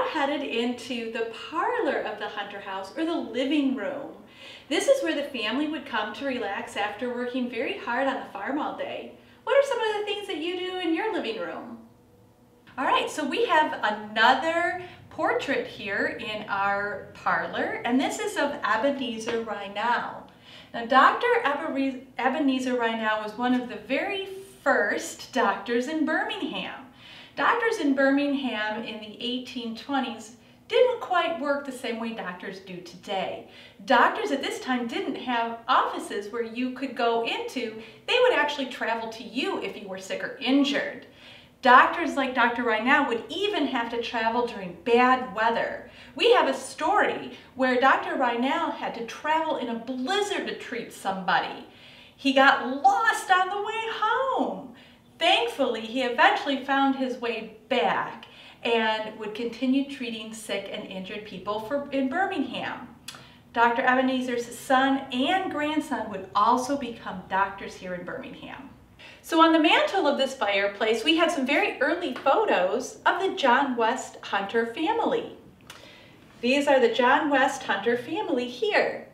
now headed into the parlor of the Hunter house, or the living room. This is where the family would come to relax after working very hard on the farm all day. What are some of the things that you do in your living room? All right, so we have another portrait here in our parlor, and this is of Ebenezer Rynell. Now, Dr. Ebenezer Rynell was one of the very first doctors in Birmingham. Doctors in Birmingham in the 1820s didn't quite work the same way doctors do today. Doctors at this time didn't have offices where you could go into. They would actually travel to you if you were sick or injured. Doctors like Dr. Rynell would even have to travel during bad weather. We have a story where Dr. Rynell had to travel in a blizzard to treat somebody. He got lost on the way home. Thankfully, he eventually found his way back and would continue treating sick and injured people in Birmingham. Dr. Ebenezer's son and grandson would also become doctors here in Birmingham. So on the mantle of this fireplace, we have some very early photos of the John West Hunter family. These are the John West Hunter family here.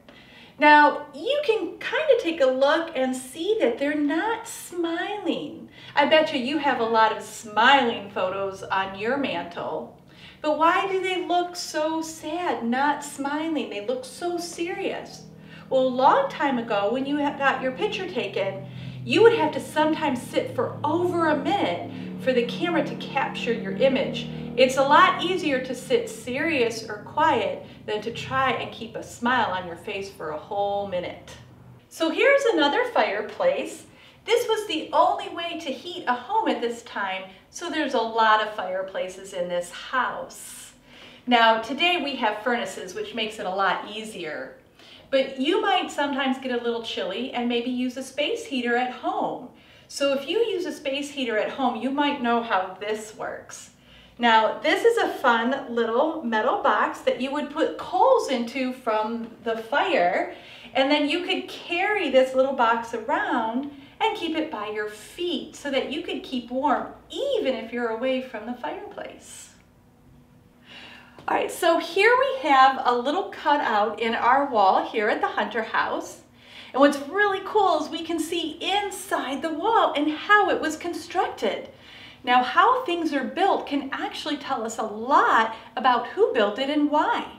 Now, you can kind of take a look and see that they're not smiling. I bet you have a lot of smiling photos on your mantle. But why do they look so sad, not smiling? They look so serious. Well, a long time ago, when you got your picture taken, you would have to sometimes sit for over a minute for the camera to capture your image. It's a lot easier to sit serious or quiet than to try and keep a smile on your face for a whole minute. So here's another fireplace. This was the only way to heat a home at this time, so there's a lot of fireplaces in this house. Now, today we have furnaces, which makes it a lot easier. But you might sometimes get a little chilly and maybe use a space heater at home. So if you use a space heater at home, you might know how this works. Now, this is a fun little metal box that you would put coals into from the fire, and then you could carry this little box around and keep it by your feet so that you could keep warm even if you're away from the fireplace. All right, so here we have a little cutout in our wall here at the Hunter house. And what's really cool is we can see inside the wall and how it was constructed. Now, how things are built can actually tell us a lot about who built it and why.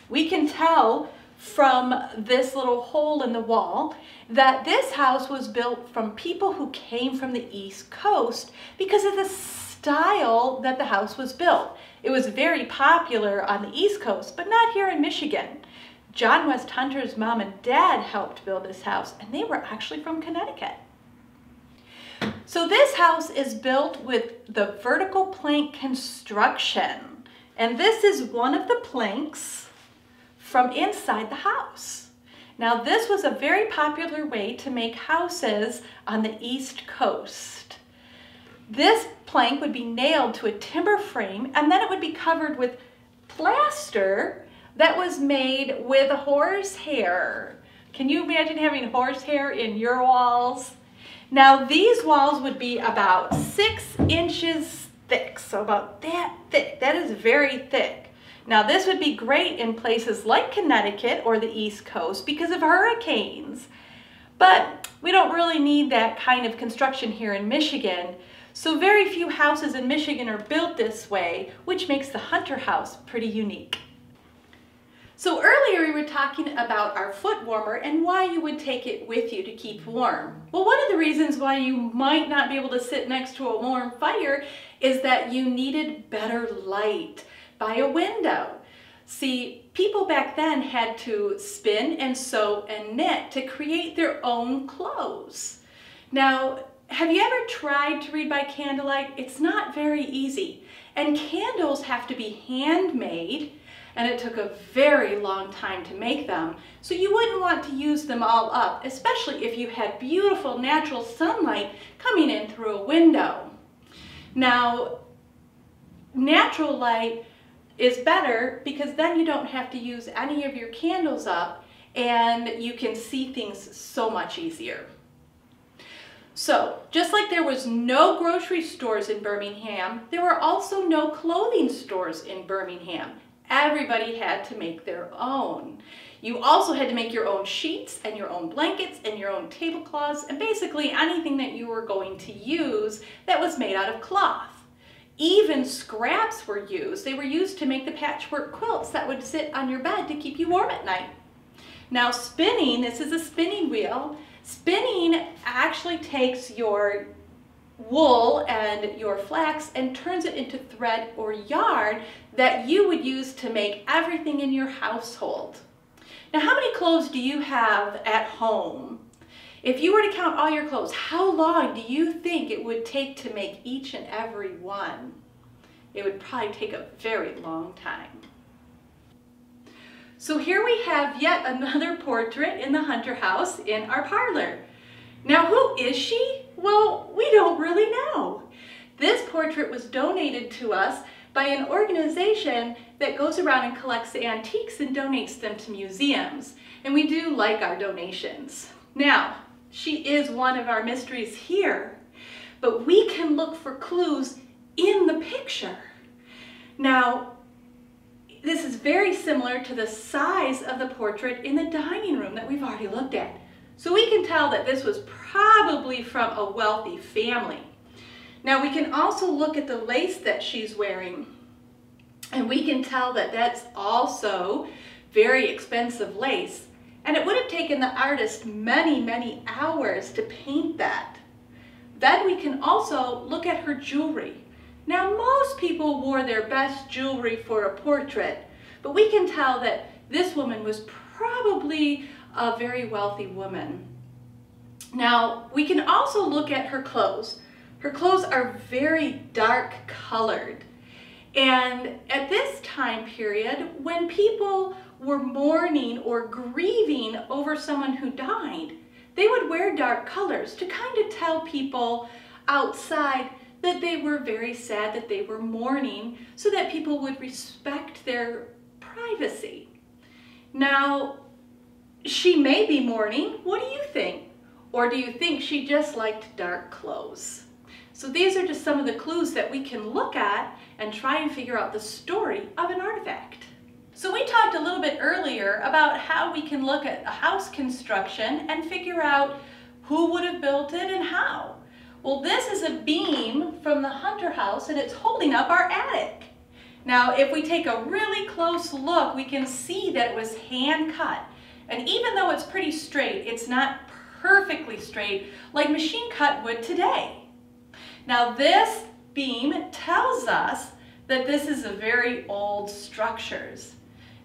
We can tell from this little hole in the wall that this house was built from people who came from the East Coast because of the style that the house was built. It was very popular on the East Coast, but not here in Michigan. John West Hunter's mom and dad helped build this house, and they were actually from Connecticut. So this house is built with the vertical plank construction, and this is one of the planks from inside the house. Now, this was a very popular way to make houses on the East Coast. This plank would be nailed to a timber frame, and then it would be covered with plaster that was made with horsehair. Can you imagine having horsehair in your walls? Now, these walls would be about 6 inches thick, so about that thick. That is very thick. Now, this would be great in places like Connecticut or the East Coast because of hurricanes. But we don't really need that kind of construction here in Michigan. So very few houses in Michigan are built this way, which makes the Hunter house pretty unique. So earlier we were talking about our foot warmer and why you would take it with you to keep warm. Well, one of the reasons why you might not be able to sit next to a warm fire is that you needed better light by a window. See, people back then had to spin and sew and knit to create their own clothes. Now, have you ever tried to read by candlelight? It's not very easy. And candles have to be handmade, and it took a very long time to make them. So you wouldn't want to use them all up, especially if you had beautiful natural sunlight coming in through a window. Now, natural light is better because then you don't have to use any of your candles up and you can see things so much easier. So, just like there was no grocery stores in Birmingham, there were also no clothing stores in Birmingham. Everybody had to make their own. You also had to make your own sheets and your own blankets and your own tablecloths and basically anything that you were going to use that was made out of cloth. Even scraps were used. They were used to make the patchwork quilts that would sit on your bed to keep you warm at night. Now spinning, this is a spinning wheel. Spinning actually takes your wool and your flax and turns it into thread or yarn that you would use to make everything in your household. Now, how many clothes do you have at home? If you were to count all your clothes, how long do you think it would take to make each and every one? It would probably take a very long time. So here we have yet another portrait in the Hunter house in our parlor. Now, who is she? Well, we don't really know. This portrait was donated to us by an organization that goes around and collects antiques and donates them to museums. And we do like our donations. Now, she is one of our mysteries here, but we can look for clues in the picture. Now, this is very similar to the size of the portrait in the dining room that we've already looked at. So we can tell that this was probably from a wealthy family. Now we can also look at the lace that she's wearing, and we can tell that that's also very expensive lace. And it would have taken the artist many, many hours to paint that. Then we can also look at her jewelry. Now, most people wore their best jewelry for a portrait, but we can tell that this woman was probably a very wealthy woman. Now, we can also look at her clothes. Her clothes are very dark colored. And at this time period, when people were mourning or grieving over someone who died, they would wear dark colors to kind of tell people outside that they were very sad, that they were mourning, so that people would respect their privacy. Now, she may be mourning. What do you think? Or do you think she just liked dark clothes? So these are just some of the clues that we can look at and try and figure out the story of an artifact. So we talked a little bit earlier about how we can look at a house construction and figure out who would have built it and how. Well, this is a beam from the Hunter house and it's holding up our attic. Now, if we take a really close look, we can see that it was hand cut. And even though it's pretty straight, it's not perfectly straight like machine cut wood today. Now, this beam tells us that this is a very old structures.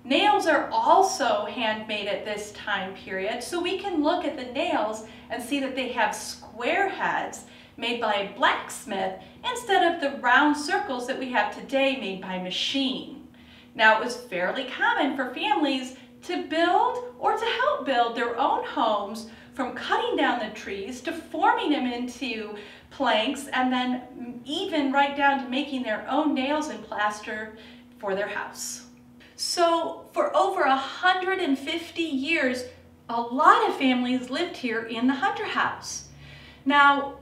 Nails are also handmade at this time period, so we can look at the nails and see that they have square heads made by a blacksmith instead of the round circles that we have today made by machine. Now, it was fairly common for families to build or to help build their own homes, from cutting down the trees to forming them into planks, and then even right down to making their own nails and plaster for their house. So for over 150 years, a lot of families lived here in the Hunter house. Now,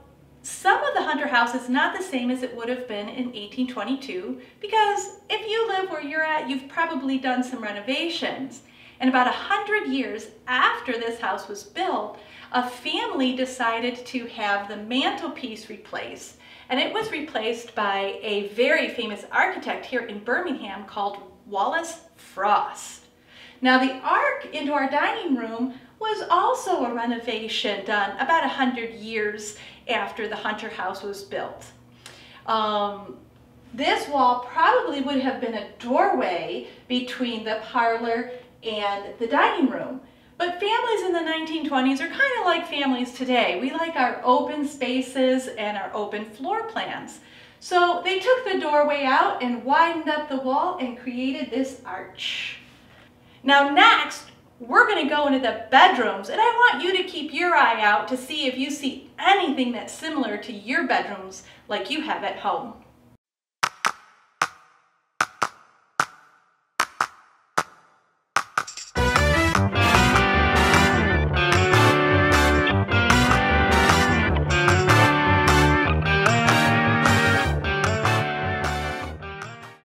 some of the Hunter house is not the same as it would have been in 1822, because if you live where you're at, you've probably done some renovations. And about 100 years after this house was built, a family decided to have the mantelpiece replaced. And it was replaced by a very famous architect here in Birmingham called Wallace Frost. Now, the ark into our dining room was also a renovation done about 100 years after the Hunter house was built. This wall probably would have been a doorway between the parlor and the dining room. But families in the 1920s are kind of like families today. We like our open spaces and our open floor plans. So they took the doorway out and widened up the wall and created this arch. Now next, we're going to go into the bedrooms, and I want you to keep your eye out to see if you see anything that's similar to your bedrooms like you have at home.